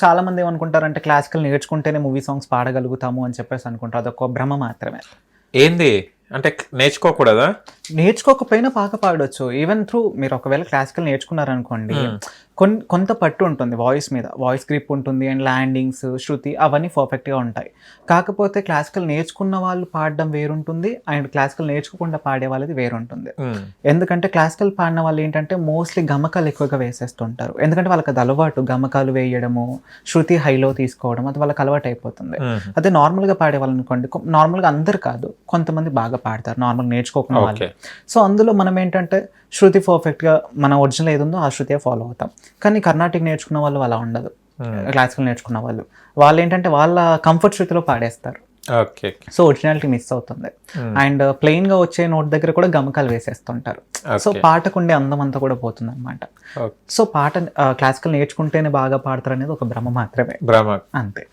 చాలా మంది ఏమనుకుంటారంటే క్లాసికల్ నేర్చుకుంటేనే మూవీ సాంగ్స్ పాడగలుగుతాము అని చెప్పేసి అనుకుంటారు. అదొక భ్రమ మాత్రమే. ఏంది అంటే నేర్చుకోకూడదా? నేర్చుకోకపోయినా బాగా పాడొచ్చు. ఈవెన్ త్రూ మీరు ఒకవేళ క్లాసికల్ నేర్చుకున్నారనుకోండి, కొంత పట్టు ఉంటుంది వాయిస్ మీద. వాయిస్ గ్రిప్ ఉంటుంది అండ్ ల్యాండింగ్స్, శృతి అవన్నీ పర్ఫెక్ట్‌గా ఉంటాయి. కాకపోతే క్లాసికల్ నేర్చుకున్న వాళ్ళు పాడడం వేరుంటుంది అండ్ క్లాసికల్ నేర్చుకోకుండా పాడే వాళ్ళది వేరుంటుంది. ఎందుకంటే క్లాసికల్ పాడిన వాళ్ళు ఏంటంటే మోస్ట్‌లీ గమకాలు ఎక్కువగా వేసేస్తుంటారు. ఎందుకంటే వాళ్ళకి అది అలవాటు. గమకాలు వేయడము, శృతి హైలో తీసుకోవడం అది వాళ్ళకి అలవాటయిపోతుంది. అదే నార్మల్‌గా పాడేవాళ్ళనుకోండి, నార్మల్‌గా అందరు కాదు, కొంతమంది బాగా పాడతారు నార్మల్‌గా నేర్చుకోకుండా వాళ్ళు. సో అందులో మనం ఏంటంటే శృతి పర్ఫెక్ట్‌గా మన ఒరిజినల్ ఏది ఉందో ఆ శృతియే ఫాలో అవుతాం. కానీ కర్ణాటిక్ నేర్చుకున్న వాళ్ళు అలా ఉండదు. క్లాసికల్ నేర్చుకున్న వాళ్ళు ఏంటంటే వాళ్ళ కంఫర్ట్ శృతిలో పాడేస్తారు. ఓకే. సో ఒరిజినాలిటీ మిస్ అవుతుంది. అండ్ ప్లెయిన్ గా వచ్చే నోట్ దగ్గర కూడా గమకాలు వేసేస్తుంటారు. సో పాటకుండే అందం అంతా కూడా పోతుంది అనమాట. సో పాట క్లాసికల్ నేర్చుకుంటేనే బాగా పాడతారు అనేది ఒక భ్రమ మాత్రమే, భ్రమ అంతే.